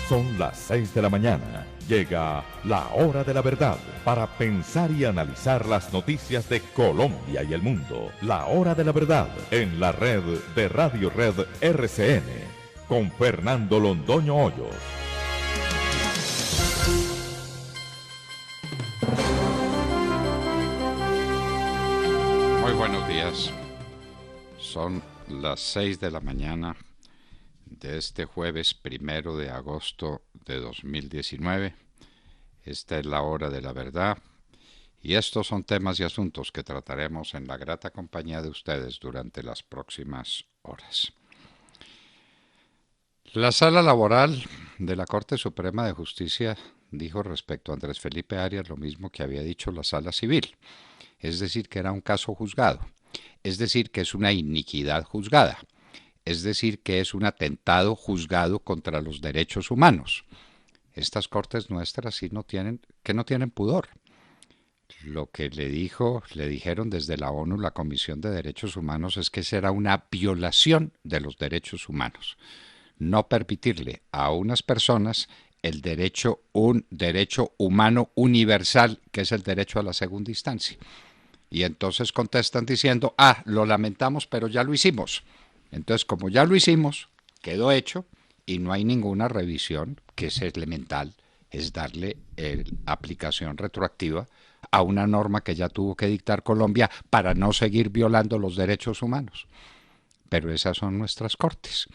Son las 6 de la mañana. Llega la hora de la verdad para pensar y analizar las noticias de Colombia y el mundo. La hora de la verdad en la red de Radio Red RCN con Fernando Londoño Hoyos. Muy buenos días. Son las 6 de la mañana de este jueves 1 de agosto de 2019. Esta es la hora de la verdad y estos son temas y asuntos que trataremos en la grata compañía de ustedes durante las próximas horas. La Sala Laboral de la Corte Suprema de Justicia dijo respecto a Andrés Felipe Arias lo mismo que había dicho la Sala Civil, es decir, que era un caso juzgado, es decir, que es una iniquidad juzgada, es decir, que es un atentado juzgado contra los derechos humanos. Estas cortes nuestras sí no tienen pudor. Lo que le dijeron desde la ONU, la Comisión de Derechos Humanos, es que será una violación de los derechos humanos. No permitirle a unas personas un derecho humano universal, que es el derecho a la segunda instancia. Y entonces contestan diciendo, lo lamentamos, pero ya lo hicimos. Entonces, como ya lo hicimos, quedó hecho y no hay ninguna revisión, que es elemental, es darle aplicación retroactiva a una norma que ya tuvo que dictar Colombia para no seguir violando los derechos humanos. Pero esas son nuestras cortes.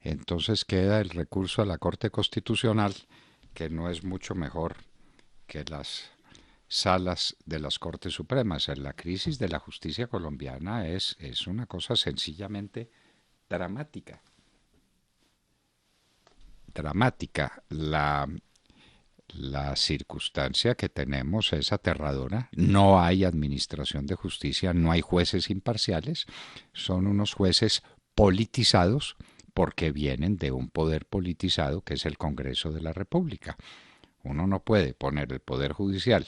Entonces queda el recurso a la Corte Constitucional, que no es mucho mejor que las salas de las Cortes Supremas. La crisis de la justicia colombiana es una cosa sencillamente dramática. La circunstancia que tenemos es aterradora. No hay administración de justicia, no hay jueces imparciales, son unos jueces politizados porque vienen de un poder politizado que es el Congreso de la República. Uno no puede poner el Poder Judicial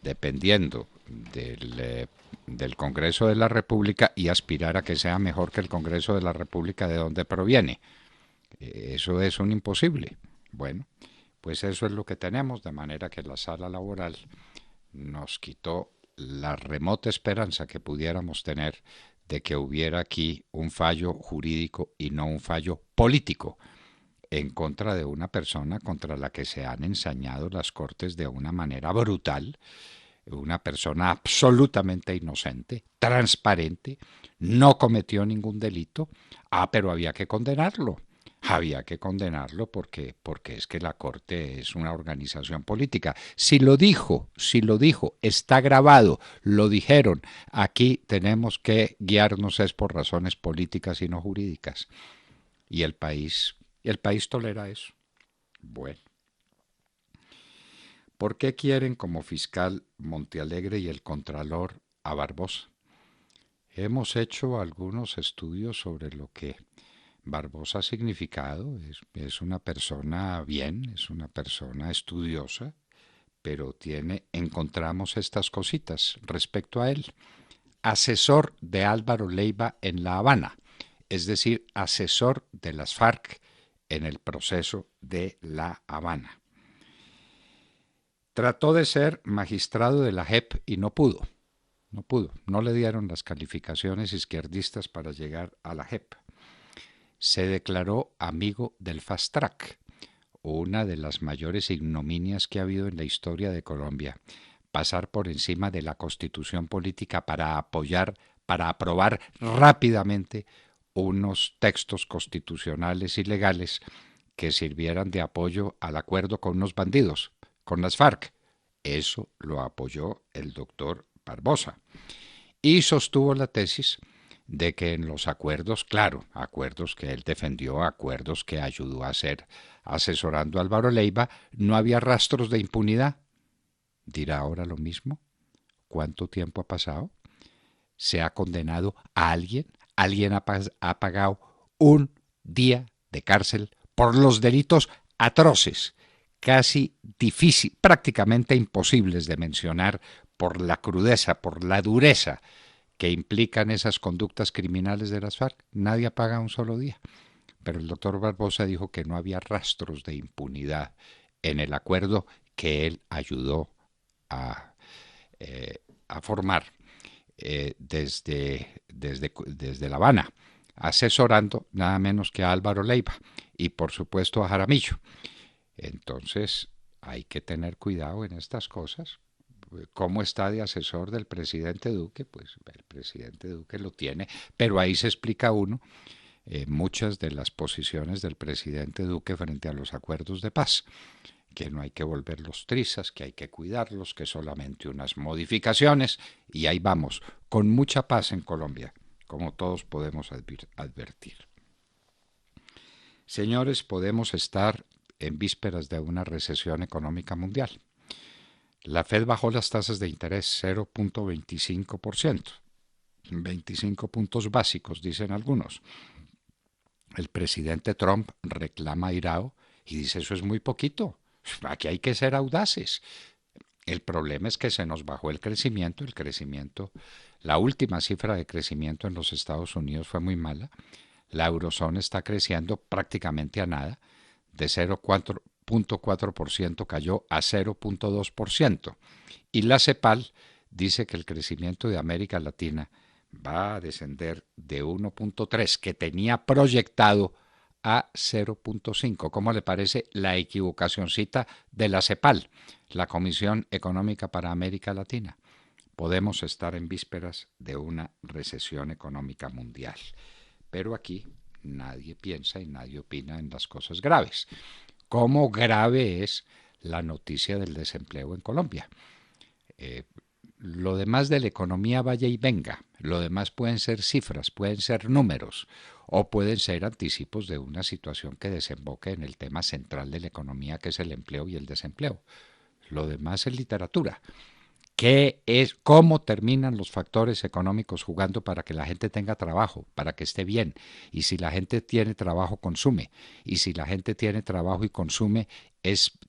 dependiendo del Congreso de la República y aspirar a que sea mejor que el Congreso de la República de donde proviene. Eso es un imposible. Bueno, pues eso es lo que tenemos, de manera que la Sala Laboral nos quitó la remota esperanza que pudiéramos tener de que hubiera aquí un fallo jurídico y no un fallo político en contra de una persona contra la que se han ensañado las Cortes de una manera brutal, una persona absolutamente inocente, transparente, no cometió ningún delito, pero había que condenarlo. Había que condenarlo porque es que la Corte es una organización política. Si lo dijo, está grabado, lo dijeron. Aquí tenemos que guiarnos es por razones políticas y no jurídicas. Y el país tolera eso. Bueno. ¿Por qué quieren como fiscal Montealegre y el contralor a Barbosa? Hemos hecho algunos estudios sobre lo que Barbosa ha significado. Es una persona bien, es una persona estudiosa, pero encontramos estas cositas respecto a él. Asesor de Álvaro Leiva en La Habana, es decir, asesor de las FARC en el proceso de La Habana. Trató de ser magistrado de la JEP y no pudo. No le dieron las calificaciones izquierdistas para llegar a la JEP. Se declaró amigo del Fast Track, una de las mayores ignominias que ha habido en la historia de Colombia. Pasar por encima de la Constitución política para aprobar rápidamente unos textos constitucionales y legales que sirvieran de apoyo al acuerdo con unos bandidos, con las FARC. Eso lo apoyó el doctor Barbosa. Y sostuvo la tesis de que en los acuerdos, acuerdos que él defendió, acuerdos que ayudó a hacer asesorando a Álvaro Leiva, no había rastros de impunidad. ¿Dirá ahora lo mismo? ¿Cuánto tiempo ha pasado? ¿Se ha condenado a alguien? ¿Alguien ha pagado un día de cárcel por los delitos atroces, casi prácticamente imposibles de mencionar por la crudeza, por la dureza que implican esas conductas criminales de las FARC? Nadie ha pagado un solo día. pero el doctor Barbosa dijo que no había rastros de impunidad en el acuerdo que él ayudó a, a formar desde La Habana, asesorando nada menos que a Álvaro Leiva y por supuesto a Jaramillo. Entonces hay que tener cuidado en estas cosas. ¿Cómo está de asesor del presidente Duque? Pues el presidente Duque lo tiene, pero ahí se explica uno muchas de las posiciones del presidente Duque frente a los acuerdos de paz, que no hay que volverlos trizas, que hay que cuidarlos, que solamente unas modificaciones, y ahí vamos, con mucha paz en Colombia, como todos podemos advertir. Señores, podemos estar en vísperas de una recesión económica mundial. La Fed bajó las tasas de interés 0.25%, 25 puntos básicos, dicen algunos. El presidente Trump reclama airao y dice eso es muy poquito, aquí hay que ser audaces. El problema es que se nos bajó el crecimiento, la última cifra de crecimiento en los Estados Unidos fue muy mala, la eurozona está creciendo prácticamente a nada, de 0.4% cayó a 0.2%, y la CEPAL dice que el crecimiento de América Latina va a descender de 1.3 que tenía proyectado a 0.5. ¿Cómo le parece la equivocacioncita de la CEPAL, la Comisión Económica para América Latina? Podemos estar en vísperas de una recesión económica mundial. Pero aquí nadie piensa y nadie opina en las cosas graves. ¿Cómo grave es la noticia del desempleo en Colombia? Lo demás de la economía vaya y venga, lo demás pueden ser cifras, pueden ser números o pueden ser anticipos de una situación que desemboque en el tema central de la economía, que es el empleo y el desempleo. Lo demás es literatura. ¿Qué es, cómo terminan los factores económicos jugando para que la gente tenga trabajo, para que esté bien? Y si la gente tiene trabajo, consume. Y si la gente tiene trabajo y consume,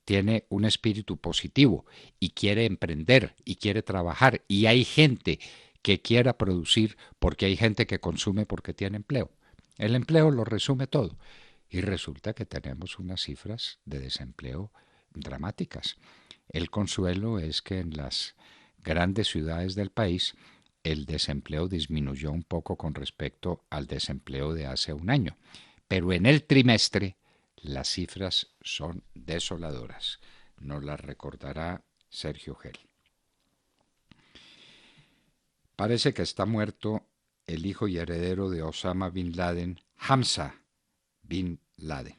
tiene un espíritu positivo y quiere emprender y quiere trabajar. Y hay gente que quiera producir porque hay gente que consume porque tiene empleo. El empleo lo resume todo. Y resulta que tenemos unas cifras de desempleo dramáticas. El consuelo es que en las grandes ciudades del país el desempleo disminuyó un poco con respecto al desempleo de hace un año, pero en el trimestre las cifras son desoladoras. Nos las recordará Sergio Gel. Parece que está muerto el hijo y heredero de Osama Bin Laden, Hamza Bin Laden.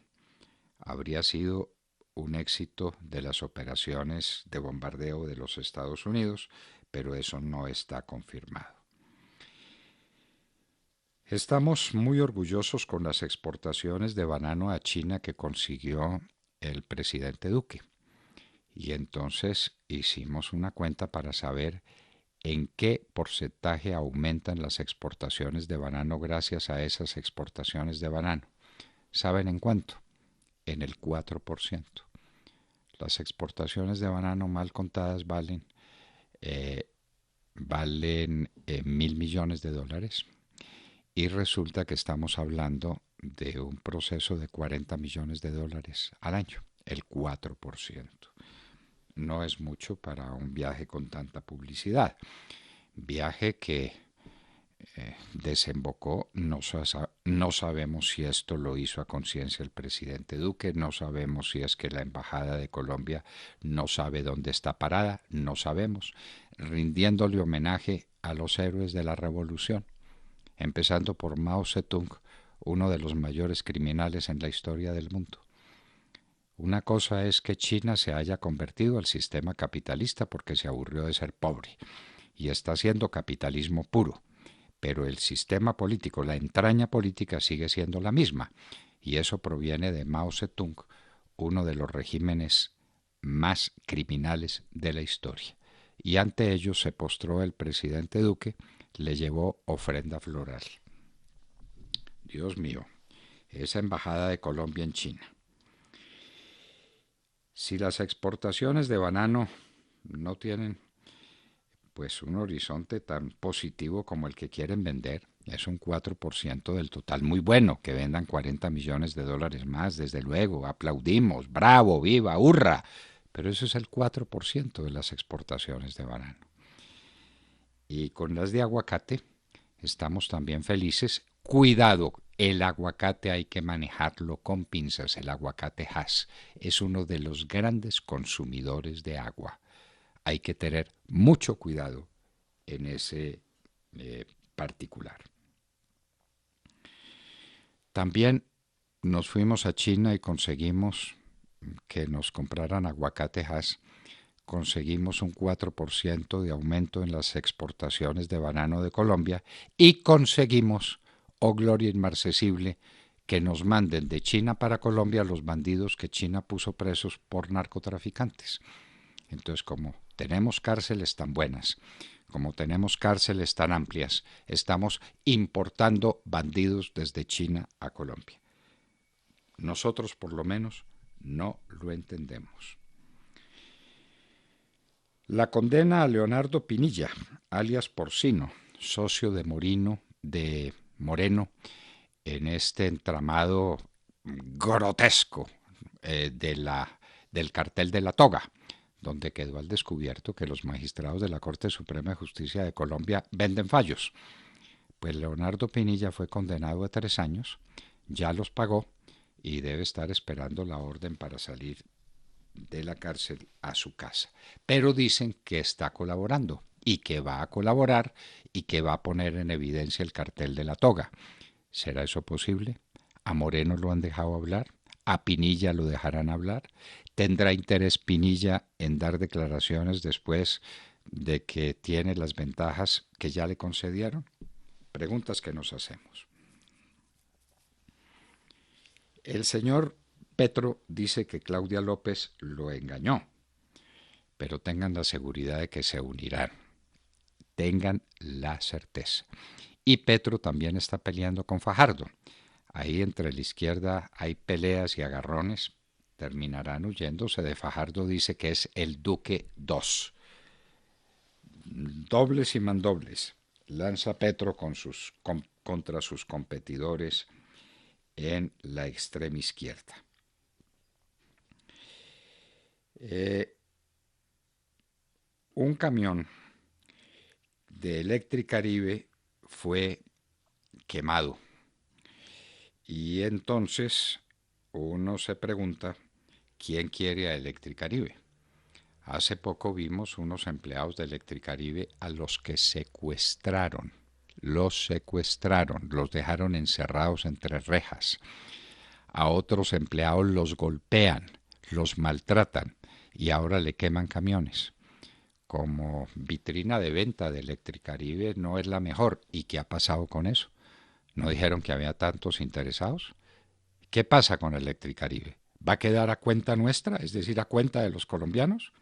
Habría sido un éxito de las operaciones de bombardeo de los Estados Unidos, pero eso no está confirmado. Estamos muy orgullosos con las exportaciones de banano a China que consiguió el presidente Duque. Y entonces hicimos una cuenta para saber en qué porcentaje aumentan las exportaciones de banano gracias a esas exportaciones de banano. ¿Saben en cuánto? En el 4%. Las exportaciones de banano mal contadas valen $1.000 millones y resulta que estamos hablando de un proceso de $40 millones al año, el 4%. No es mucho para un viaje con tanta publicidad. Viaje que desembocó, no sabemos si esto lo hizo a conciencia el presidente Duque, no sabemos si es que la embajada de Colombia no sabe dónde está parada, no sabemos, rindiéndole homenaje a los héroes de la revolución, empezando por Mao Zedong, uno de los mayores criminales en la historia del mundo. Una cosa es que China se haya convertido al sistema capitalista porque se aburrió de ser pobre y está haciendo capitalismo puro, pero el sistema político, la entraña política sigue siendo la misma, y eso proviene de Mao Zedong, uno de los regímenes más criminales de la historia. Y ante ello se postró el presidente Duque, le llevó ofrenda floral. Dios mío, esa embajada de Colombia en China. Si las exportaciones de banano no tienen pues un horizonte tan positivo como el que quieren vender, Es un 4% del total. Muy bueno que vendan 40 millones de dólares más, desde luego. Aplaudimos, bravo, viva, hurra. Pero eso es el 4% de las exportaciones de banano. Y con las de aguacate estamos también felices. Cuidado, el aguacate hay que manejarlo con pinzas. El aguacate Hass es uno de los grandes consumidores de agua. Hay que tener mucho cuidado en ese particular. También nos fuimos a China y conseguimos que nos compraran aguacate Hass. Conseguimos un 4% de aumento en las exportaciones de banano de Colombia y conseguimos, oh gloria inmarcesible, que nos manden de China para Colombia los bandidos que China puso presos por narcotraficantes. Entonces, como tenemos cárceles tan buenas, como tenemos cárceles tan amplias, estamos importando bandidos desde China a Colombia. Nosotros, por lo menos, no lo entendemos. La condena a Leonardo Pinilla, alias Porcino, socio de Moreno, en este entramado grotesco del cartel de la toga, donde quedó al descubierto que los magistrados de la Corte Suprema de Justicia de Colombia venden fallos. Pues Leonardo Pinilla fue condenado a 3 años, ya los pagó y debe estar esperando la orden para salir de la cárcel a su casa. Pero dicen que está colaborando y que va a colaborar y que va a poner en evidencia el cartel de la toga. ¿Será eso posible? ¿A Moreno lo han dejado hablar? ¿A Pinilla lo dejarán hablar? ¿Tendrá interés Pinilla en dar declaraciones después de que tiene las ventajas que ya le concedieron? Preguntas que nos hacemos. El señor Petro dice que Claudia López lo engañó, pero tengan la seguridad de que se unirán. Tengan la certeza. Y Petro también está peleando con Fajardo. Ahí entre la izquierda hay peleas y agarrones. Terminarán huyéndose de Fajardo. Dice que es el Duque II. Dobles y mandobles lanza Petro contra sus competidores en la extrema izquierda. Un camión de Electricaribe fue quemado y entonces uno se pregunta ¿quién quiere a Electricaribe? Hace poco vimos unos empleados de Electricaribe a los que secuestraron, los dejaron encerrados entre rejas. A otros empleados los golpean, los maltratan y ahora le queman camiones. Como vitrina de venta de Electricaribe no es la mejor. ¿Y qué ha pasado con eso? ¿No dijeron que había tantos interesados? ¿Qué pasa con Electricaribe? ¿Va a quedar a cuenta nuestra, es decir, a cuenta de los colombianos?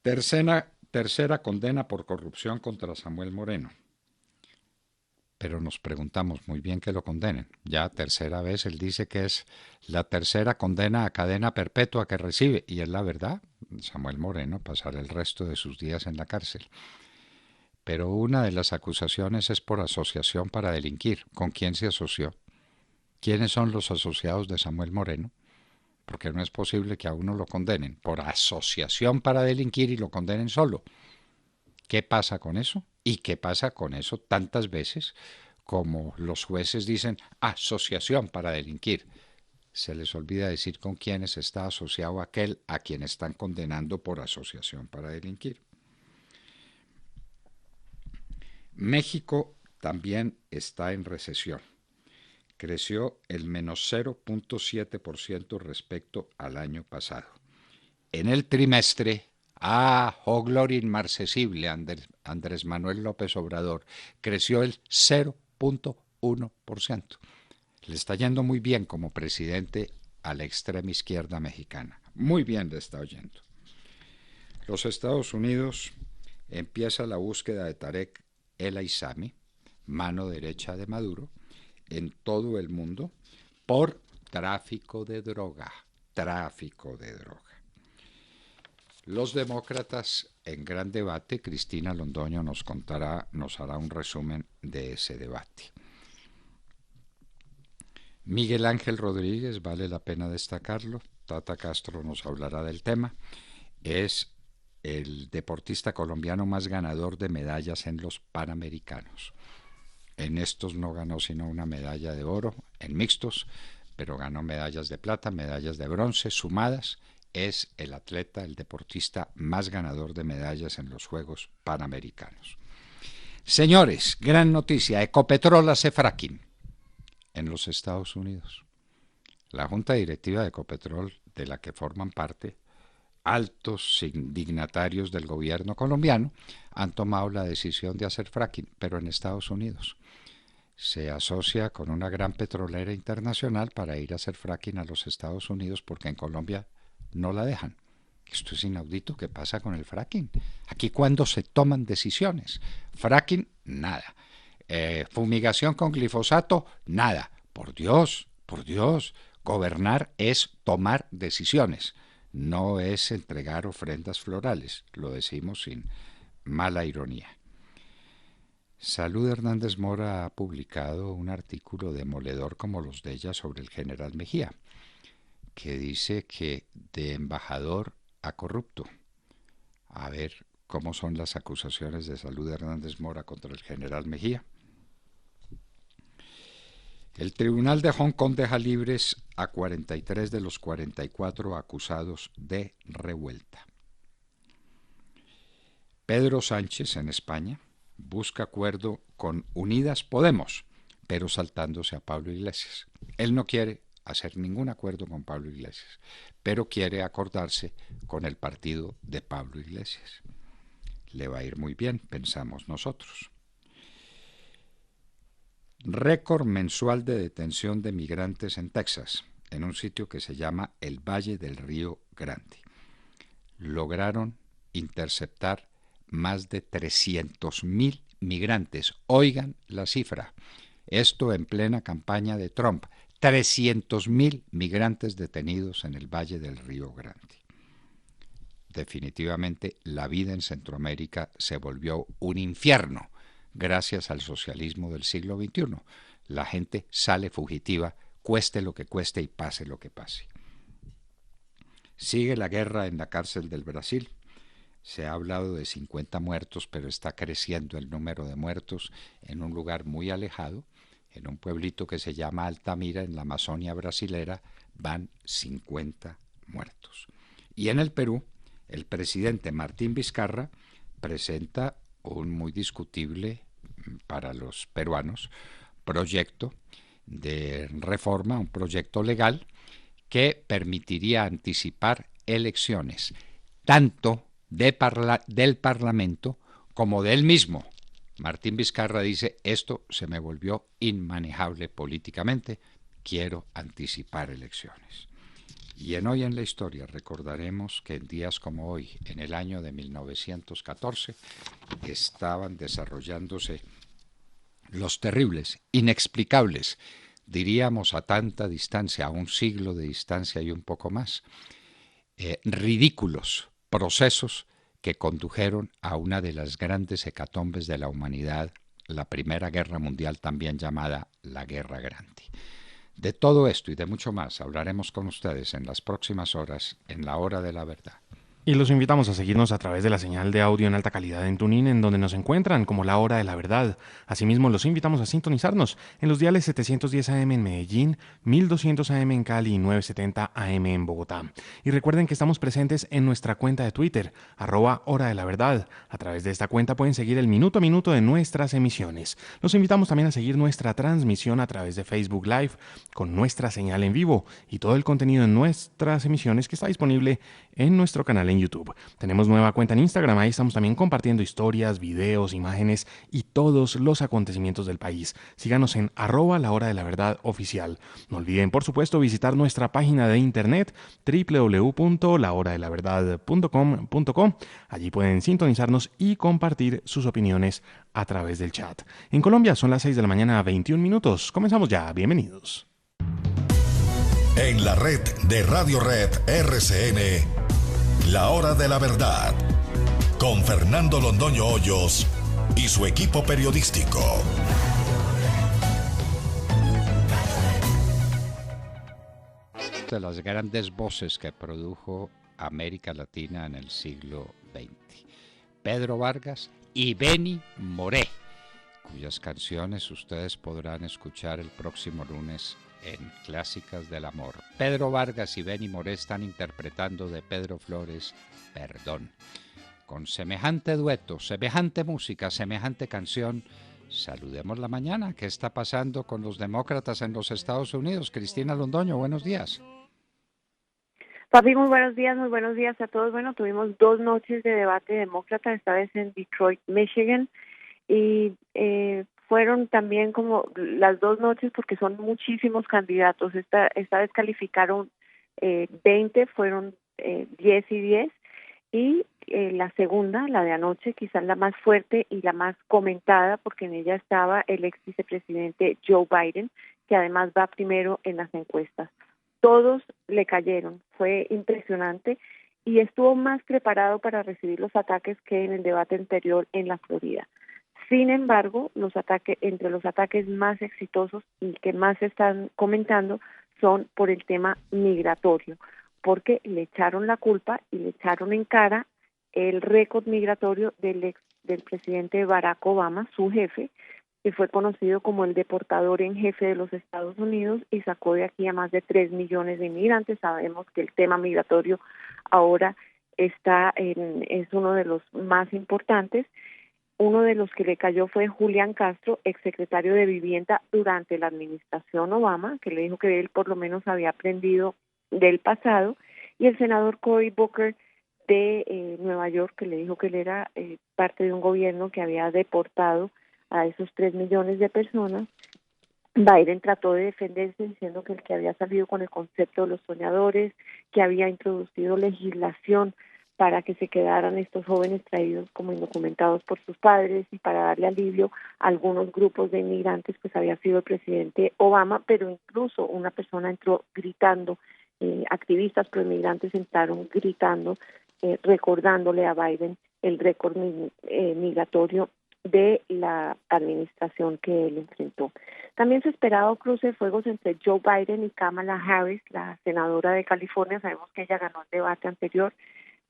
Tercera condena por corrupción contra Samuel Moreno. Pero nos preguntamos, muy bien que lo condenen. Ya tercera vez él dice que es la tercera condena a cadena perpetua que recibe. Y es la verdad, Samuel Moreno pasará el resto de sus días en la cárcel. Pero una de las acusaciones es por asociación para delinquir. ¿Con quién se asoció? ¿Quiénes son los asociados de Samuel Moreno? Porque no es posible que a uno lo condenen por asociación para delinquir y lo condenen solo. ¿Qué pasa con eso? ¿Y qué pasa con eso tantas veces como los jueces dicen asociación para delinquir? Se les olvida decir con quiénes está asociado aquel a quien están condenando por asociación para delinquir. México también está en recesión. Creció el menos 0.7% respecto al año pasado. En el trimestre, oh gloria inmarcesible, Andrés Manuel López Obrador, creció el 0.1%. Le está yendo muy bien como presidente a la extrema izquierda mexicana. Muy bien le está oyendo. Los Estados Unidos empieza la búsqueda de Tarek El Aissami, mano derecha de Maduro, en todo el mundo por tráfico de droga. Los demócratas en gran debate. Cristina Londoño nos hará un resumen de ese debate. Miguel Ángel Rodríguez, vale la pena destacarlo, Tata Castro nos hablará del tema, es el deportista colombiano más ganador de medallas en los Panamericanos. En estos no ganó sino una medalla de oro en mixtos, pero ganó medallas de plata, medallas de bronce sumadas. Es el atleta, el deportista más ganador de medallas en los Juegos Panamericanos. Señores, gran noticia, Ecopetrol hace fracking en los Estados Unidos. La Junta Directiva de Ecopetrol, de la que forman parte altos dignatarios del gobierno colombiano, han tomado la decisión de hacer fracking, pero en Estados Unidos. Se asocia con una gran petrolera internacional para ir a hacer fracking a los Estados Unidos porque en Colombia no la dejan. Esto es inaudito. ¿Qué pasa con el fracking? Aquí cuando se toman decisiones. Fracking, nada. Fumigación con glifosato, nada. Por Dios, gobernar es tomar decisiones, no es entregar ofrendas florales, lo decimos sin mala ironía. Salud Hernández Mora ha publicado un artículo demoledor como los de ella sobre el general Mejía, que dice que de embajador a corrupto. A ver cómo son las acusaciones de Salud Hernández Mora contra el general Mejía. El Tribunal de Hong Kong deja libres a 43 de los 44 acusados de revuelta. Pedro Sánchez, en España, busca acuerdo con Unidas Podemos, pero saltándose a Pablo Iglesias. Él no quiere hacer ningún acuerdo con Pablo Iglesias, pero quiere acordarse con el partido de Pablo Iglesias. Le va a ir muy bien, pensamos nosotros. Récord mensual de detención de migrantes en Texas, en un sitio que se llama el Valle del Río Grande. Lograron interceptar más de 300,000 migrantes. Oigan la cifra. Esto en plena campaña de Trump. 300,000 migrantes detenidos en el Valle del Río Grande. Definitivamente la vida en Centroamérica se volvió un infierno. Gracias al socialismo del siglo XXI. La gente sale fugitiva, cueste lo que cueste y pase lo que pase. Sigue la guerra en la cárcel del Brasil. Se ha hablado de 50 muertos, pero está creciendo el número de muertos en un lugar muy alejado, en un pueblito que se llama Altamira, en la Amazonia brasilera, van 50 muertos. Y en el Perú, el presidente Martín Vizcarra presenta un muy discutible para los peruanos proyecto de reforma, un proyecto legal que permitiría anticipar elecciones tanto del Parlamento como del mismo. Martín Vizcarra dice, esto se me volvió inmanejable políticamente, quiero anticipar elecciones. Y en Hoy en la Historia recordaremos que en días como hoy, en el año de 1914, estaban desarrollándose los terribles, inexplicables, diríamos a tanta distancia, a un siglo de distancia y un poco más, ridículos procesos que condujeron a una de las grandes hecatombes de la humanidad, la Primera Guerra Mundial, también llamada la Guerra Grande. De todo esto y de mucho más hablaremos con ustedes en las próximas horas en La Hora de la Verdad. Y los invitamos a seguirnos a través de la señal de audio en alta calidad en TuneIn, en donde nos encuentran como La Hora de la Verdad. Asimismo, los invitamos a sintonizarnos en los diales 710 AM en Medellín, 1200 AM en Cali y 970 AM en Bogotá. Y recuerden que estamos presentes en nuestra cuenta de Twitter, @Hora de la Verdad. A través de esta cuenta pueden seguir el minuto a minuto de nuestras emisiones. Los invitamos también a seguir nuestra transmisión a través de Facebook Live con nuestra señal en vivo y todo el contenido de nuestras emisiones que está disponible en nuestro canal en YouTube. Tenemos nueva cuenta en Instagram, ahí estamos también compartiendo historias, videos, imágenes y todos los acontecimientos del país. Síganos en @La Hora de la Verdad Oficial. No olviden, por supuesto, visitar nuestra página de internet www.lahoradelaverdad.com.co. Allí pueden sintonizarnos y compartir sus opiniones a través del chat. En Colombia son las 6 de la mañana, 21 minutos. Comenzamos ya, bienvenidos. En la red de Radio Red RCN, La Hora de la Verdad, con Fernando Londoño Hoyos y su equipo periodístico. De las grandes voces que produjo América Latina en el siglo XX. Pedro Vargas y Benny Moré, cuyas canciones ustedes podrán escuchar el próximo lunes en Clásicas del Amor. Pedro Vargas y Benny Moré están interpretando de Pedro Flores, Perdón. Con semejante dueto, semejante música, semejante canción, saludemos la mañana. ¿Qué está pasando con los demócratas en los Estados Unidos? Cristina Londoño, buenos días. Papi, muy buenos días a todos. Bueno, tuvimos 2 noches de debate demócrata, esta vez en Detroit, Michigan, y fueron también como las 2 noches porque son muchísimos candidatos. Esta vez calificaron 20, fueron 10 y 10, y la segunda, la de anoche, quizás la más fuerte y la más comentada, porque en ella estaba el ex vicepresidente Joe Biden, que además va primero en las encuestas. Todos le cayeron, fue impresionante, y estuvo más preparado para recibir los ataques que en el debate anterior en la Florida. Sin embargo, entre los ataques más exitosos y que más se están comentando son por el tema migratorio, porque le echaron la culpa y le echaron en cara el récord migratorio del presidente Barack Obama, su jefe, que fue conocido como el deportador en jefe de los Estados Unidos y sacó de aquí a más de 3 millones de inmigrantes. Sabemos que el tema migratorio ahora es uno de los más importantes. Uno de los que le cayó fue Julián Castro, exsecretario de Vivienda durante la administración Obama, que le dijo que él por lo menos había aprendido del pasado, y el senador Cory Booker de Nueva York, que le dijo que él era parte de un gobierno que había deportado a esos 3 millones de personas. Biden trató de defenderse diciendo que el que había salido con el concepto de los soñadores, que había introducido legislación para que se quedaran estos jóvenes traídos como indocumentados por sus padres y para darle alivio a algunos grupos de inmigrantes, pues había sido el presidente Obama, pero incluso una persona entró gritando, activistas pro-inmigrantes entraron gritando, recordándole a Biden el récord migratorio de la administración que él enfrentó. También se esperaba cruce de fuegos entre Joe Biden y Kamala Harris, la senadora de California. Sabemos que ella ganó el debate anterior.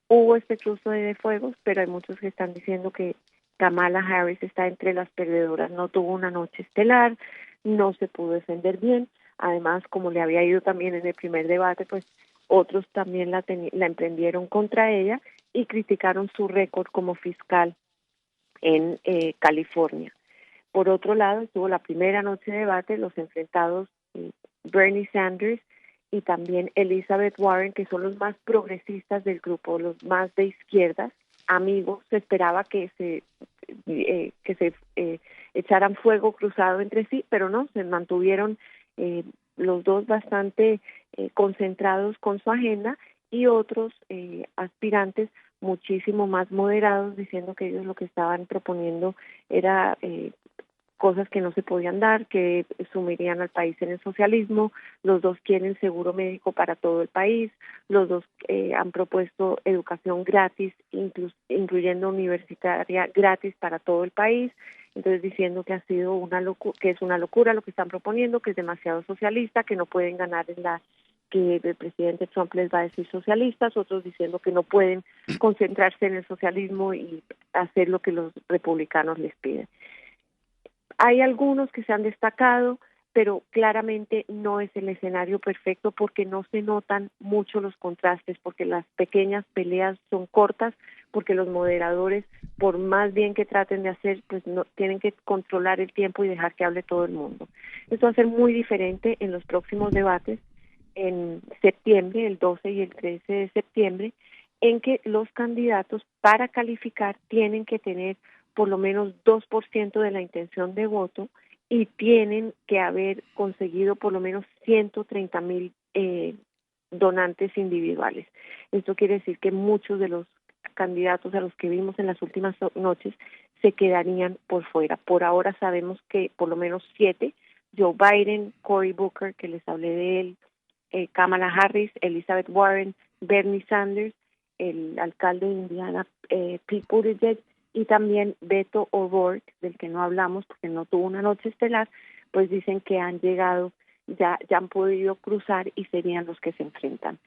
Hubo este cruce de fuegos, pero hay muchos que están diciendo que Kamala Harris está entre las perdedoras. No tuvo una noche estelar, no se pudo defender bien. Además, como le había ido también en el primer debate, pues otros también la emprendieron contra ella y criticaron su récord como fiscal en California. Por otro lado, estuvo la primera noche de debate, los enfrentados Bernie Sanders y también Elizabeth Warren, que son los más progresistas del grupo, los más de izquierdas, amigos. Se esperaba que se echaran fuego cruzado entre sí, pero no, se mantuvieron los dos bastante concentrados con su agenda, y otros aspirantes muchísimo más moderados, diciendo que ellos lo que estaban proponiendo era cosas que no se podían dar, que sumirían al país en el socialismo. Los dos quieren seguro médico para todo el país, los dos han propuesto educación gratis, incluyendo universitaria gratis para todo el país. Entonces diciendo que ha sido que es una locura lo que están proponiendo, que es demasiado socialista, que no pueden ganar que el presidente Trump les va a decir socialistas, otros diciendo que no pueden concentrarse en el socialismo y hacer lo que los republicanos les piden. Hay algunos que se han destacado, pero claramente no es el escenario perfecto porque no se notan mucho los contrastes, porque las pequeñas peleas son cortas, porque los moderadores, por más bien que traten de hacer, pues no tienen que controlar el tiempo y dejar que hable todo el mundo. Esto va a ser muy diferente en los próximos debates, en septiembre, el 12 y el 13 de septiembre, en que los candidatos para calificar tienen que tener por lo menos 2% de la intención de voto y tienen que haber conseguido por lo menos 130,000 donantes individuales. Esto quiere decir que muchos de los candidatos a los que vimos en las últimas noches se quedarían por fuera. Por ahora sabemos que por lo menos 7, Joe Biden, Cory Booker, que les hablé de él, Kamala Harris, Elizabeth Warren, Bernie Sanders el alcalde de Indiana, Pete Buttigieg, y también Beto O'Rourke, del que no hablamos porque no tuvo una noche estelar, pues dicen que han llegado, ya han podido cruzar y serían los que se enfrentan.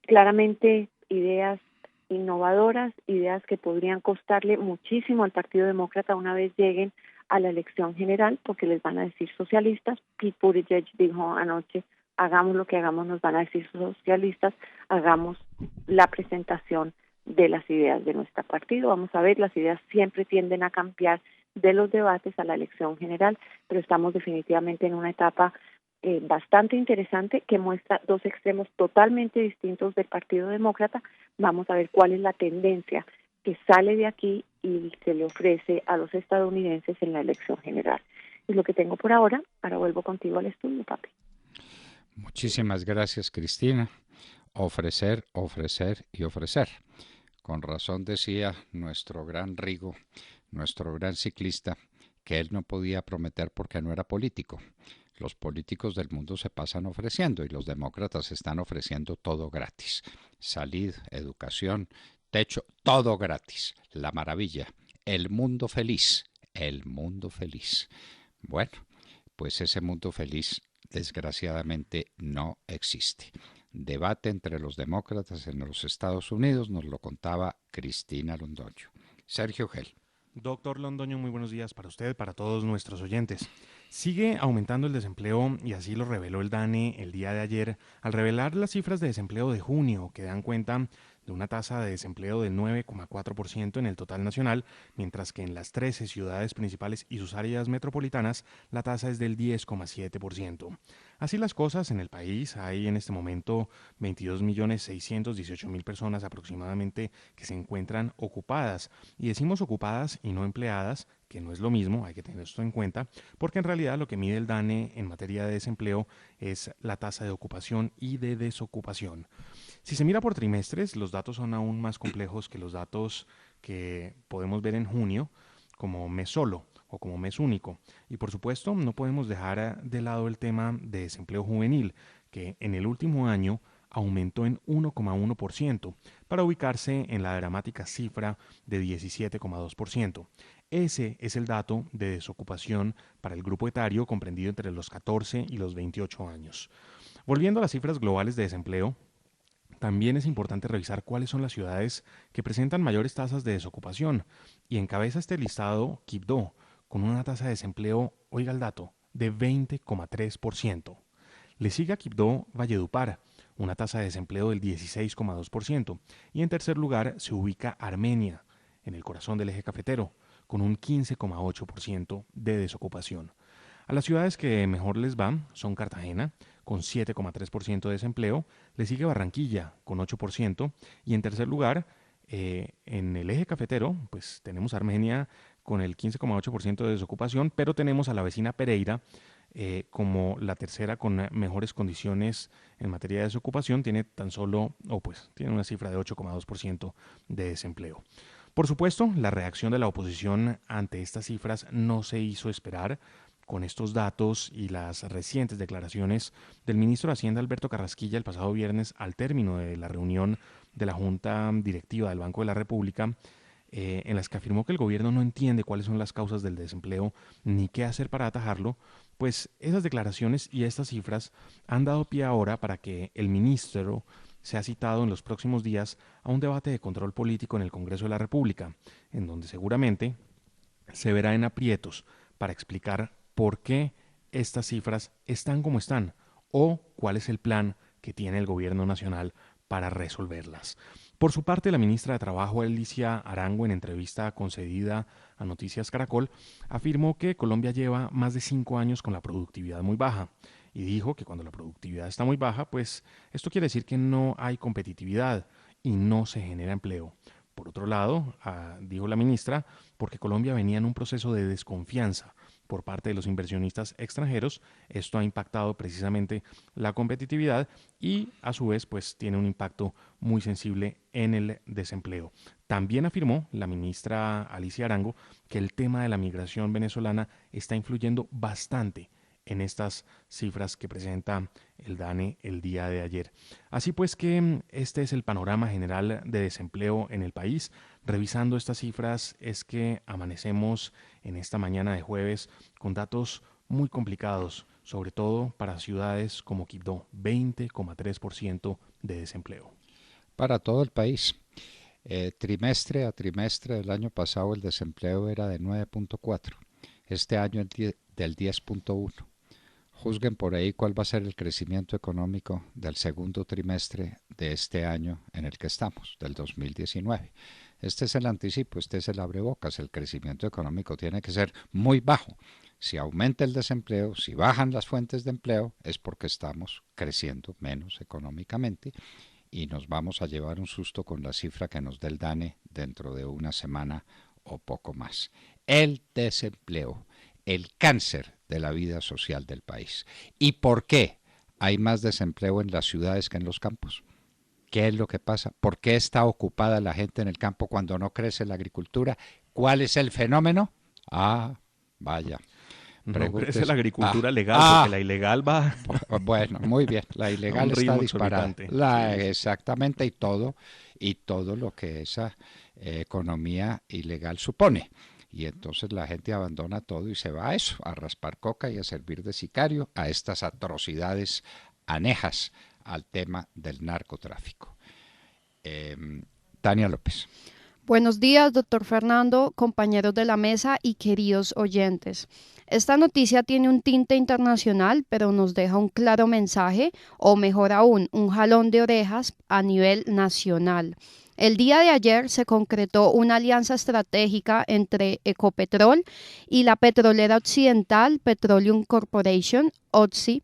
Claramente ideas innovadoras, ideas que podrían costarle muchísimo al Partido Demócrata una vez lleguen a la elección general, porque les van a decir socialistas. Pete Buttigieg dijo anoche, hagamos lo que hagamos, nos van a decir socialistas, hagamos la presentación de las ideas de nuestro partido. Vamos a ver, las ideas siempre tienden a cambiar de los debates a la elección general, pero estamos definitivamente en una etapa bastante interesante que muestra dos extremos totalmente distintos del Partido Demócrata. Vamos a ver cuál es la tendencia que sale de aquí y se le ofrece a los estadounidenses en la elección general. Es lo que tengo por ahora. Ahora vuelvo contigo al estudio, papi. Muchísimas gracias, Cristina. Ofrecer, ofrecer y ofrecer. Con razón decía nuestro gran Rigo, nuestro gran ciclista, que él no podía prometer porque no era político. Los políticos del mundo se pasan ofreciendo y los demócratas están ofreciendo todo gratis. Salud, educación, techo, todo gratis. La maravilla. El mundo feliz. El mundo feliz. Bueno, pues ese mundo feliz desgraciadamente no existe. Debate entre los demócratas en los Estados Unidos, nos lo contaba Cristina Londoño. Sergio Gel. Doctor Londoño, muy buenos días para usted, para todos nuestros oyentes. Sigue aumentando el desempleo y así lo reveló el DANE el día de ayer al revelar las cifras de desempleo de junio, que dan cuenta de una tasa de desempleo del 9,4% en el total nacional, mientras que en las 13 ciudades principales y sus áreas metropolitanas la tasa es del 10,7%. Así las cosas, en el país hay en este momento 22.618.000 personas aproximadamente que se encuentran ocupadas. Y decimos ocupadas y no empleadas, que no es lo mismo, hay que tener esto en cuenta, porque en realidad lo que mide el DANE en materia de desempleo es la tasa de ocupación y de desocupación. Si se mira por trimestres, los datos son aún más complejos que los datos que podemos ver en junio como mes solo o como mes único. Y por supuesto, no podemos dejar de lado el tema de desempleo juvenil, que en el último año aumentó en 1,1% para ubicarse en la dramática cifra de 17,2%. Ese es el dato de desocupación para el grupo etario comprendido entre los 14 y los 28 años. Volviendo a las cifras globales de desempleo, también es importante revisar cuáles son las ciudades que presentan mayores tasas de desocupación, y encabeza este listado Quibdó, con una tasa de desempleo, oiga el dato, de 20,3%. Le sigue a Quibdó Valledupar, una tasa de desempleo del 16,2%, y en tercer lugar se ubica Armenia, en el corazón del eje cafetero, con un 15,8% de desocupación. A las ciudades que mejor les va son Cartagena, con 7,3% de desempleo, le sigue Barranquilla, con 8%, y en tercer lugar, en el eje cafetero, pues tenemos Armenia con el 15,8% de desocupación, pero tenemos a la vecina Pereira como la tercera con mejores condiciones en materia de desocupación, tiene tiene una cifra de 8,2% de desempleo. Por supuesto, la reacción de la oposición ante estas cifras no se hizo esperar. Con estos datos y las recientes declaraciones del ministro de Hacienda Alberto Carrasquilla el pasado viernes al término de la reunión de la Junta Directiva del Banco de la República, en las que afirmó que el gobierno no entiende cuáles son las causas del desempleo ni qué hacer para atajarlo, pues esas declaraciones y estas cifras han dado pie ahora para que el ministro sea citado en los próximos días a un debate de control político en el Congreso de la República, en donde seguramente se verá en aprietos para explicar por qué estas cifras están como están o cuál es el plan que tiene el gobierno nacional para resolverlas. Por su parte, la ministra de Trabajo, Alicia Arango, en entrevista concedida a Noticias Caracol, afirmó que Colombia lleva más de 5 años con la productividad muy baja y dijo que cuando la productividad está muy baja, pues esto quiere decir que no hay competitividad y no se genera empleo. Por otro lado, dijo la ministra, porque Colombia venía en un proceso de desconfianza por parte de los inversionistas extranjeros, esto ha impactado precisamente la competitividad y a su vez pues tiene un impacto muy sensible en el desempleo. También afirmó la ministra Alicia Arango que el tema de la migración venezolana está influyendo bastante en estas cifras que presenta el DANE el día de ayer. Así pues que este es el panorama general de desempleo en el país. Revisando estas cifras es que amanecemos en esta mañana de jueves con datos muy complicados, sobre todo para ciudades como Quibdó, 20,3% de desempleo. Para todo el país. Trimestre a trimestre del año pasado el desempleo era de 9,4. Este año del 10,1. Juzguen por ahí cuál va a ser el crecimiento económico del segundo trimestre de este año en el que estamos, del 2019. Este es el anticipo, este es el abrebocas. El crecimiento económico tiene que ser muy bajo. Si aumenta el desempleo, si bajan las fuentes de empleo, es porque estamos creciendo menos económicamente y nos vamos a llevar un susto con la cifra que nos dé el DANE dentro de una semana o poco más. El desempleo, el cáncer de la vida social del país. ¿Y por qué hay más desempleo en las ciudades que en los campos? ¿Qué es lo que pasa? ¿Por qué está ocupada la gente en el campo cuando no crece la agricultura? ¿Cuál es el fenómeno? Vaya. No crece la agricultura legal, porque la ilegal va... Bueno, muy bien, la ilegal está disparada. Exactamente, y todo lo que esa economía ilegal supone. Y entonces la gente abandona todo y se va a eso, a raspar coca y a servir de sicario a estas atrocidades anejas al tema del narcotráfico. Tania López. Buenos días, doctor Fernando, compañeros de la mesa y queridos oyentes. Esta noticia tiene un tinte internacional, pero nos deja un claro mensaje, o mejor aún, un jalón de orejas a nivel nacional. El día de ayer se concretó una alianza estratégica entre Ecopetrol y la petrolera occidental Petroleum Corporation, OXY,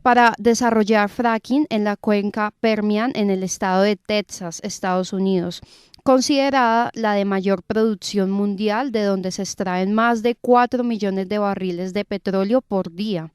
para desarrollar fracking en la cuenca Permian en el estado de Texas, Estados Unidos, considerada la de mayor producción mundial, de donde se extraen más de 4 millones de barriles de petróleo por día.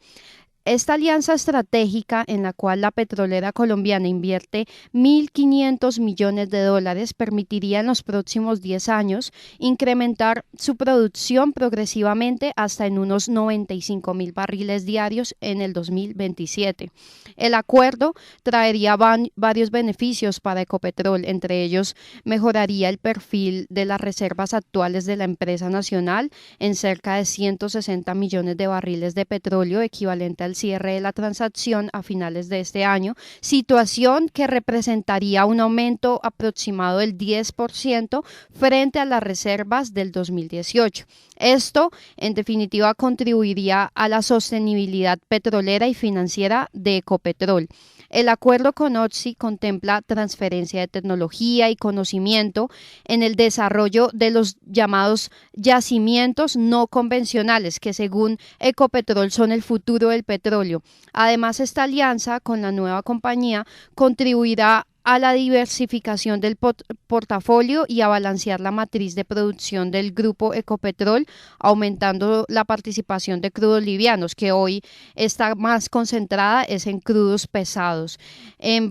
Esta alianza estratégica, en la cual la petrolera colombiana invierte 1.500 millones de dólares, permitiría en los próximos 10 años incrementar su producción progresivamente hasta en unos 95.000 barriles diarios en el 2027. El acuerdo traería varios beneficios para Ecopetrol, entre ellos mejoraría el perfil de las reservas actuales de la empresa nacional en cerca de 160 millones de barriles de petróleo, equivalente al cierre de la transacción a finales de este año, situación que representaría un aumento aproximado del 10% frente a las reservas del 2018. Esto, en definitiva, contribuiría a la sostenibilidad petrolera y financiera de Ecopetrol. El acuerdo con OXY contempla transferencia de tecnología y conocimiento en el desarrollo de los llamados yacimientos no convencionales, que según Ecopetrol son el futuro del petróleo. Además, esta alianza con la nueva compañía contribuirá a la diversificación del portafolio y a balancear la matriz de producción del grupo Ecopetrol, aumentando la participación de crudos livianos, que hoy está más concentrada es en crudos pesados.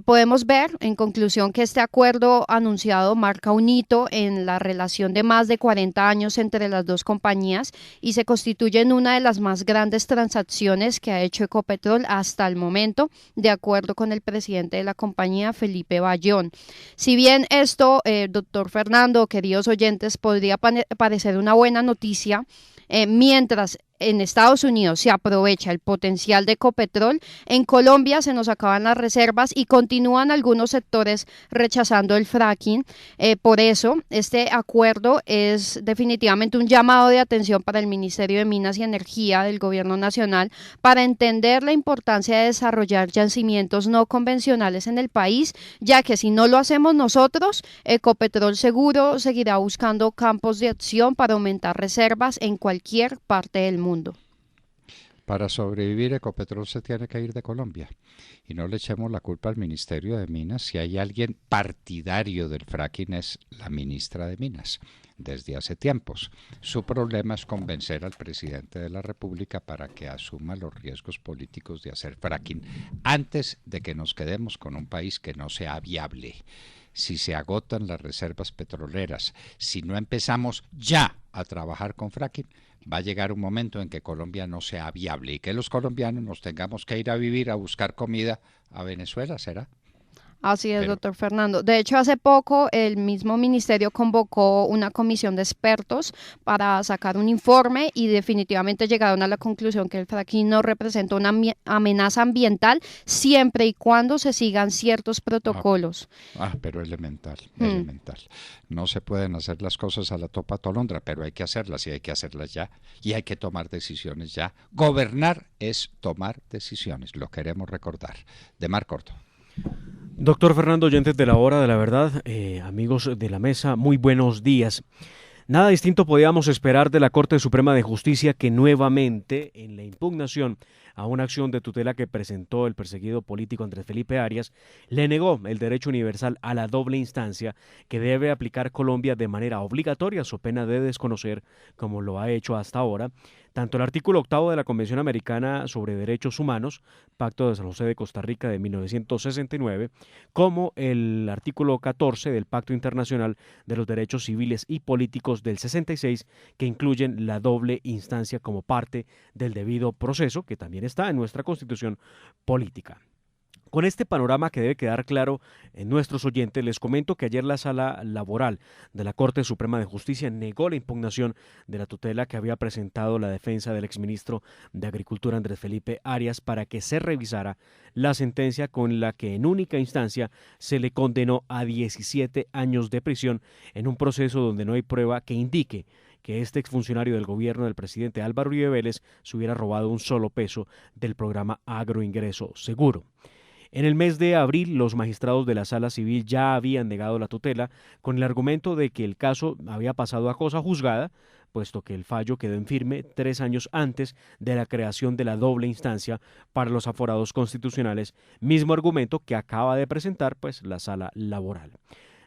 Podemos ver, en conclusión, que este acuerdo anunciado marca un hito en la relación de más de 40 años entre las dos compañías y se constituye en una de las más grandes transacciones que ha hecho Ecopetrol hasta el momento, de acuerdo con el presidente de la compañía, Felipe Bayón. Si bien esto, doctor Fernando, queridos oyentes, podría parecer una buena noticia, mientras en Estados Unidos se aprovecha el potencial de Ecopetrol, en Colombia se nos acaban las reservas y continúan algunos sectores rechazando el fracking. Por eso, este acuerdo es definitivamente un llamado de atención para el Ministerio de Minas y Energía del Gobierno Nacional para entender la importancia de desarrollar yacimientos no convencionales en el país, ya que si no lo hacemos nosotros, Ecopetrol seguro seguirá buscando campos de acción para aumentar reservas en cualquier parte del mundo. Para sobrevivir, Ecopetrol se tiene que ir de Colombia. Y no le echemos la culpa al Ministerio de Minas. Si hay alguien partidario del fracking es la ministra de Minas, desde hace tiempos. Su problema es convencer al presidente de la República para que asuma los riesgos políticos de hacer fracking antes de que nos quedemos con un país que no sea viable. si se agotan las reservas petroleras, si no empezamos ya a trabajar con fracking, va a llegar un momento en que Colombia no sea viable y que los colombianos nos tengamos que ir a vivir, a buscar comida a Venezuela, ¿será? Así es, doctor Fernando. De hecho, hace poco el mismo ministerio convocó una comisión de expertos para sacar un informe y definitivamente llegaron a la conclusión que el fracking no representa una amenaza ambiental siempre y cuando se sigan ciertos protocolos. Pero elemental. No se pueden hacer las cosas a la topa tolondra, pero hay que hacerlas y hay que hacerlas ya y hay que tomar decisiones ya. Gobernar es tomar decisiones, lo queremos recordar. Demar Corto. Doctor Fernando, oyentes de la Hora de la Verdad, amigos de la mesa, muy buenos días. Nada distinto podíamos esperar de la Corte Suprema de Justicia que nuevamente, en la impugnación a una acción de tutela que presentó el perseguido político Andrés Felipe Arias, le negó el derecho universal a la doble instancia que debe aplicar Colombia de manera obligatoria, so pena de desconocer, como lo ha hecho hasta ahora, tanto el artículo 8 de la Convención Americana sobre Derechos Humanos, Pacto de San José de Costa Rica de 1969, como el artículo 14 del Pacto Internacional de los Derechos Civiles y Políticos del 66, que incluyen la doble instancia como parte del debido proceso, que también está en nuestra Constitución política. Con este panorama que debe quedar claro en nuestros oyentes, les comento que ayer la Sala Laboral de la Corte Suprema de Justicia negó la impugnación de la tutela que había presentado la defensa del exministro de Agricultura Andrés Felipe Arias para que se revisara la sentencia con la que en única instancia se le condenó a 17 años de prisión en un proceso donde no hay prueba que indique que este exfuncionario del gobierno del presidente Álvaro Uribe Vélez se hubiera robado un solo peso del programa Agroingreso Seguro. En el mes de abril, los magistrados de la Sala Civil ya habían negado la tutela con el argumento de que el caso había pasado a cosa juzgada, puesto que el fallo quedó en firme 3 años antes de la creación de la doble instancia para los aforados constitucionales, mismo argumento que acaba de presentar la Sala Laboral.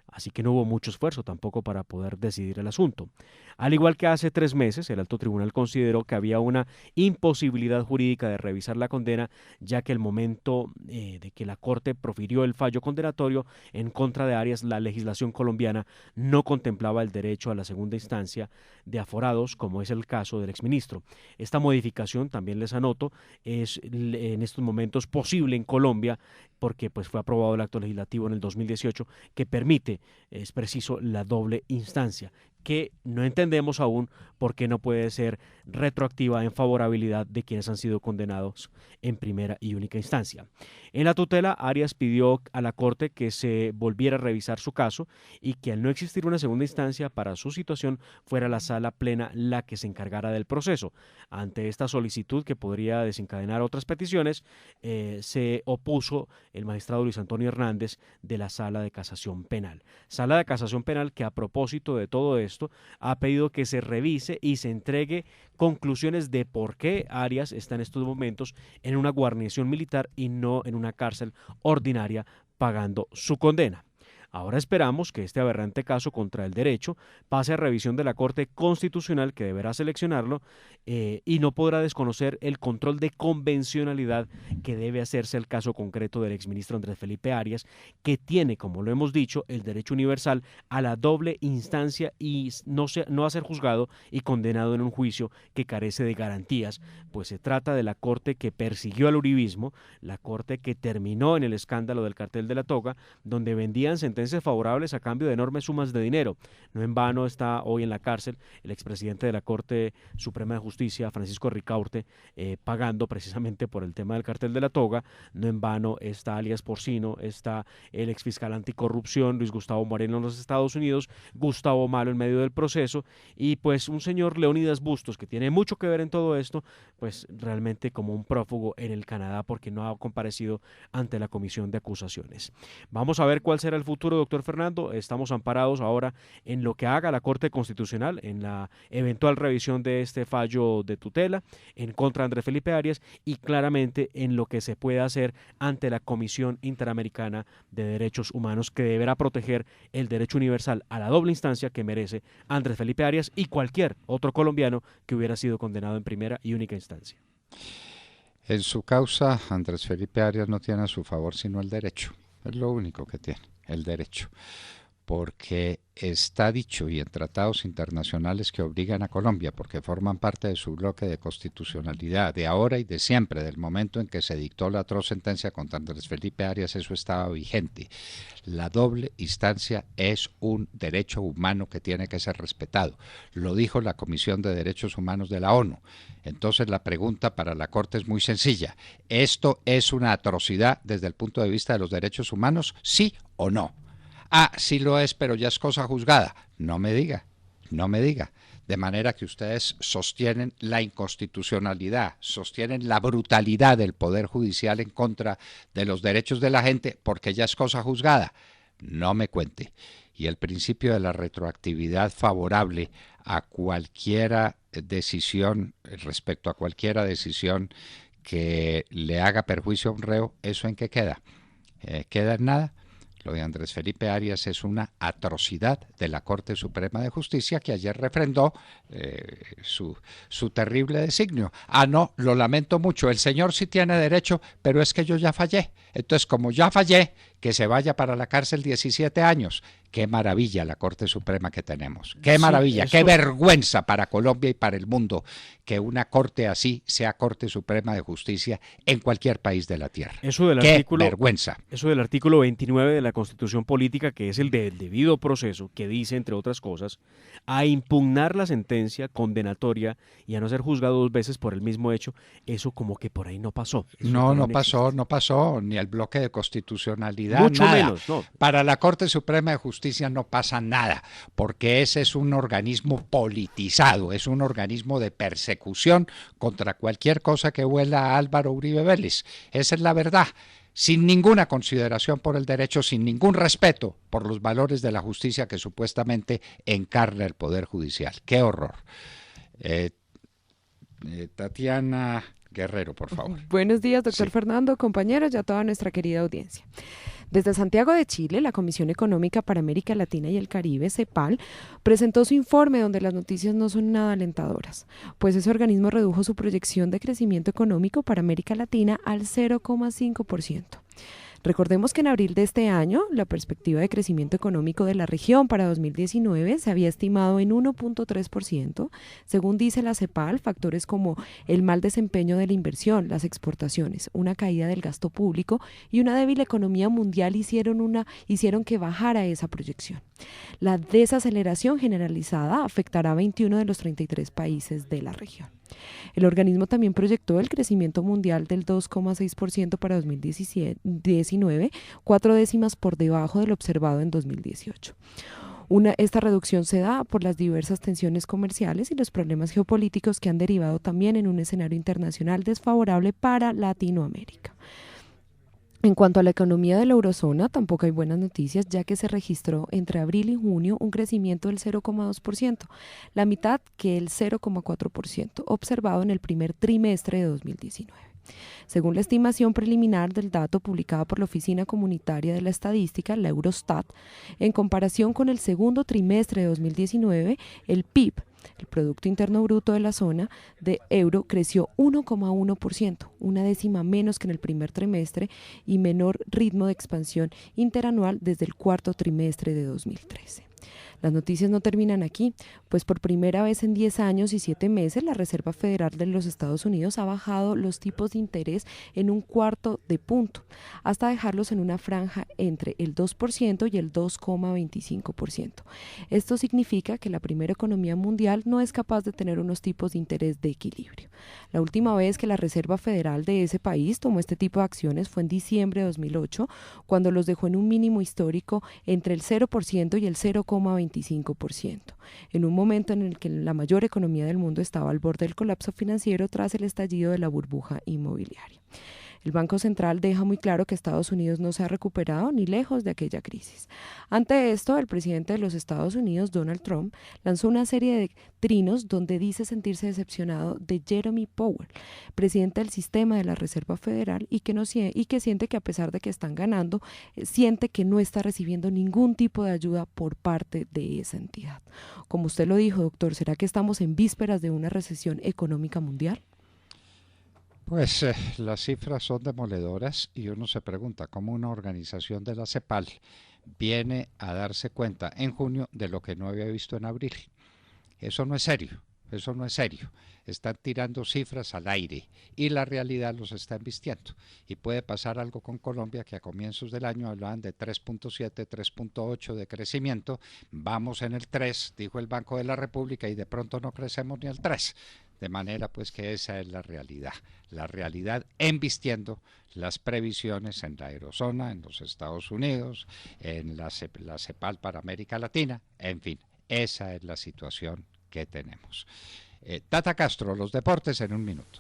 Así que no hubo mucho esfuerzo tampoco para poder decidir el asunto. Al igual que hace 3 meses, el Alto Tribunal consideró que había una imposibilidad jurídica de revisar la condena, ya que el momento de que la Corte profirió el fallo condenatorio en contra de Arias, la legislación colombiana no contemplaba el derecho a la segunda instancia de aforados, como es el caso del exministro. Esta modificación, también les anoto, es en estos momentos posible en Colombia, porque fue aprobado el acto legislativo en el 2018 que permite, es preciso, la doble instancia, que no entendemos aún por qué no puede ser retroactiva en favorabilidad de quienes han sido condenados en primera y única instancia. En la tutela, Arias pidió a la Corte que se volviera a revisar su caso y que al no existir una segunda instancia para su situación fuera la Sala Plena la que se encargara del proceso. Ante esta solicitud que podría desencadenar otras peticiones, se opuso el magistrado Luis Antonio Hernández de la Sala de Casación Penal. Sala de Casación Penal que, a propósito de todo esto, ha pedido que se revise y se entregue conclusiones de por qué Arias está en estos momentos en una guarnición militar y no en una cárcel ordinaria pagando su condena. Ahora esperamos que este aberrante caso contra el derecho pase a revisión de la Corte Constitucional, que deberá seleccionarlo y no podrá desconocer el control de convencionalidad que debe hacerse al caso concreto del exministro Andrés Felipe Arias, que tiene, como lo hemos dicho, el derecho universal a la doble instancia y no a ser juzgado y condenado en un juicio que carece de garantías, pues se trata de la Corte que persiguió al uribismo, la Corte que terminó en el escándalo del cartel de la toga, donde vendían sentencias favorables a cambio de enormes sumas de dinero. No en vano está hoy en la cárcel el expresidente de la Corte Suprema de Justicia, Francisco Ricaurte, pagando precisamente por el tema del cartel de la toga. No en vano está alias Porcino, está el exfiscal anticorrupción Luis Gustavo Moreno en los Estados Unidos, Gustavo Malo en medio del proceso y un señor Leonidas Bustos, que tiene mucho que ver en todo esto, realmente como un prófugo en el Canadá porque no ha comparecido ante la comisión de acusaciones. Vamos a ver cuál será el futuro, doctor Fernando. Estamos amparados ahora en lo que haga la Corte Constitucional, en la eventual revisión de este fallo de tutela en contra de Andrés Felipe Arias y claramente en lo que se pueda hacer ante la Comisión Interamericana de Derechos Humanos, que deberá proteger el derecho universal a la doble instancia que merece Andrés Felipe Arias y cualquier otro colombiano que hubiera sido condenado en primera y única instancia. En su causa, Andrés Felipe Arias no tiene a su favor sino el derecho. Es lo único que tiene. el derecho, porque está dicho y en tratados internacionales que obligan a Colombia, porque forman parte de su bloque de constitucionalidad, de ahora y de siempre, del momento en que se dictó la atroz sentencia contra Andrés Felipe Arias, eso estaba vigente. La doble instancia es un derecho humano que tiene que ser respetado. Lo dijo la Comisión de Derechos Humanos de la ONU. Entonces la pregunta para la Corte es muy sencilla. ¿Esto es una atrocidad desde el punto de vista de los derechos humanos? ¿Sí o no? Ah, sí lo es, pero ya es cosa juzgada. No me diga, no me diga. De manera que ustedes sostienen la inconstitucionalidad, sostienen la brutalidad del Poder Judicial en contra de los derechos de la gente porque ya es cosa juzgada. No me cuente. Y el principio de la retroactividad favorable a cualquiera decisión, respecto a cualquiera decisión que le haga perjuicio a un reo, ¿eso en qué queda? ¿Queda en nada? Lo de Andrés Felipe Arias es una atrocidad de la Corte Suprema de Justicia que ayer refrendó su terrible designio. Ah, no, lo lamento mucho, el señor sí tiene derecho, pero es que yo ya fallé. Entonces, como ya fallé, que se vaya para la cárcel 17 años. Qué maravilla la Corte Suprema que tenemos. Qué maravilla, qué vergüenza para Colombia y para el mundo que una Corte así sea Corte Suprema de Justicia en cualquier país de la tierra. Qué vergüenza. Eso del artículo 29 de la Constitución Política, que es el del debido proceso, que dice, entre otras cosas, a impugnar la sentencia condenatoria y a no ser juzgado 2 veces por el mismo hecho, eso como que por ahí no pasó. No pasó, ni el bloque de constitucionalidad, mucho nada. Menos, no. Para la Corte Suprema de Justicia no pasa nada, porque ese es un organismo politizado, es un organismo de persecución contra cualquier cosa que huela a Álvaro Uribe Vélez. Esa es la verdad. Sin ninguna consideración por el derecho, sin ningún respeto por los valores de la justicia que supuestamente encarna el Poder Judicial. ¡Qué horror! Tatiana Guerrero, por favor. Buenos días, doctor Fernando, compañeros y a toda nuestra querida audiencia. Desde Santiago de Chile, la Comisión Económica para América Latina y el Caribe, CEPAL, presentó su informe donde las noticias no son nada alentadoras, pues ese organismo redujo su proyección de crecimiento económico para América Latina al 0,5%. Recordemos que en abril de este año, la perspectiva de crecimiento económico de la región para 2019 se había estimado en 1,3%. Según dice la CEPAL, factores como el mal desempeño de la inversión, las exportaciones, una caída del gasto público y una débil economía mundial hicieron que bajara esa proyección. La desaceleración generalizada afectará a 21 de los 33 países de la región. El organismo también proyectó el crecimiento mundial del 2,6% para 2019, 4 décimas por debajo del observado en 2018. Esta reducción se da por las diversas tensiones comerciales y los problemas geopolíticos que han derivado también en un escenario internacional desfavorable para Latinoamérica. En cuanto a la economía de la eurozona, tampoco hay buenas noticias, ya que se registró entre abril y junio un crecimiento del 0,2%, la mitad que el 0,4% observado en el primer trimestre de 2019. Según la estimación preliminar del dato publicado por la Oficina Comunitaria de la Estadística, la Eurostat, en comparación con el segundo trimestre de 2019, el PIB, el Producto Interno Bruto de la zona de euro, creció 1,1%, una décima menos que en el primer trimestre y menor ritmo de expansión interanual desde el cuarto trimestre de 2013. Las noticias no terminan aquí, pues por primera vez en 10 años y 7 meses la Reserva Federal de los Estados Unidos ha bajado los tipos de interés en 1/4 de punto, hasta dejarlos en una franja entre el 2% y el 2,25%. Esto significa que la primera economía mundial no es capaz de tener unos tipos de interés de equilibrio. La última vez que la Reserva Federal de ese país tomó este tipo de acciones fue en diciembre de 2008, cuando los dejó en un mínimo histórico entre el 0% y el 0,25%, en un momento en el que la mayor economía del mundo estaba al borde del colapso financiero tras el estallido de la burbuja inmobiliaria. El Banco Central deja muy claro que Estados Unidos no se ha recuperado ni lejos de aquella crisis. Ante esto, el presidente de los Estados Unidos, Donald Trump, lanzó una serie de trinos donde dice sentirse decepcionado de Jerome Powell, presidente del sistema de la Reserva Federal, y que siente que a pesar de que están ganando, siente que no está recibiendo ningún tipo de ayuda por parte de esa entidad. Como usted lo dijo, doctor, ¿será que estamos en vísperas de una recesión económica mundial? Pues las cifras son demoledoras y uno se pregunta cómo una organización de la CEPAL viene a darse cuenta en junio de lo que no había visto en abril. Eso no es serio, eso no es serio. Están tirando cifras al aire y la realidad los está embistiendo. Y puede pasar algo con Colombia, que a comienzos del año hablaban de 3.7, 3.8 de crecimiento. Vamos en el 3, dijo el Banco de la República, y de pronto no crecemos ni el 3. De manera pues que esa es la realidad embistiendo las previsiones en la eurozona, en los Estados Unidos, en la CEPAL para América Latina, en fin, esa es la situación que tenemos. Tata Castro, los deportes en un minuto.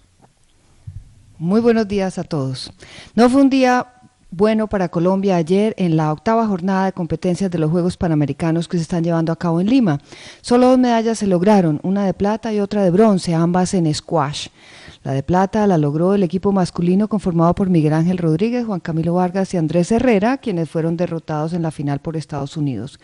Muy buenos días a todos. No fue un día bueno para Colombia ayer en la 8ª jornada de competencias de los Juegos Panamericanos que se están llevando a cabo en Lima. Solo 2 medallas se lograron, una de plata y otra de bronce, ambas en squash. La de plata la logró el equipo masculino conformado por Miguel Ángel Rodríguez, Juan Camilo Vargas y Andrés Herrera, quienes fueron derrotados en la final por Estados Unidos.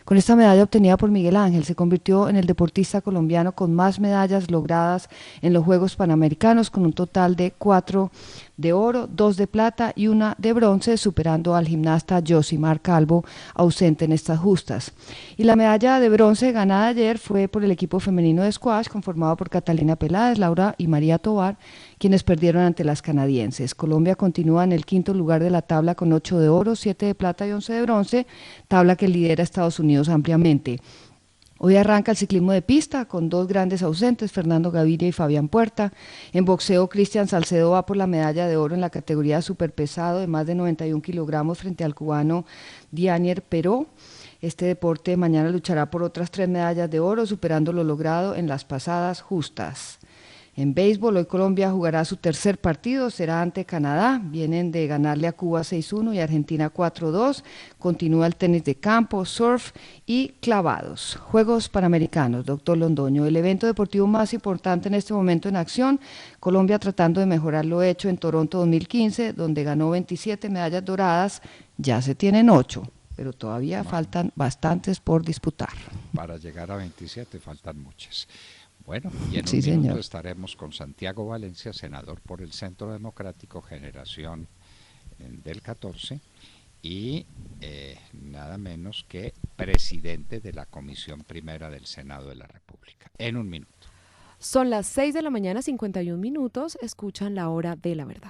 Con esta medalla obtenida por Miguel Ángel, se convirtió en el deportista colombiano con más medallas logradas en los Juegos Panamericanos, con un total de 4 de oro, 2 de plata y 1 de bronce, superando al gimnasta Josimar Calvo, ausente en estas justas. Y la medalla de bronce ganada ayer fue por el equipo femenino de squash, conformado por Catalina Peláez, Laura y María Tovar, quienes perdieron ante las canadienses. Colombia continúa en el 5º lugar de la tabla con 8 de oro, 7 de plata y 11 de bronce, tabla que lidera Estados Unidos ampliamente. Hoy arranca el ciclismo de pista con 2 grandes ausentes, Fernando Gaviria y Fabián Puerta. En boxeo, Cristian Salcedo va por la medalla de oro en la categoría superpesado de más de 91 kilogramos frente al cubano Dianier Peró. Este deporte mañana luchará por otras 3 medallas de oro, superando lo logrado en las pasadas justas. En béisbol, hoy Colombia jugará su tercer partido, será ante Canadá. Vienen de ganarle a Cuba 6-1 y a Argentina 4-2. Continúa el tenis de campo, surf y clavados. Juegos Panamericanos, doctor Londoño, el evento deportivo más importante en este momento en acción. Colombia tratando de mejorar lo hecho en Toronto 2015, donde ganó 27 medallas doradas, ya se tienen 8. Pero todavía faltan bastantes por disputar. Para llegar a 27 faltan muchas. Bueno, y en Sí, un minuto señor. estaremos con Santiago Valencia, senador por el Centro Democrático Generación del 14 y nada menos que presidente de la Comisión Primera del Senado de la República. En un minuto. Son las 6 de la mañana, 51 minutos. Escuchan La Hora de la Verdad.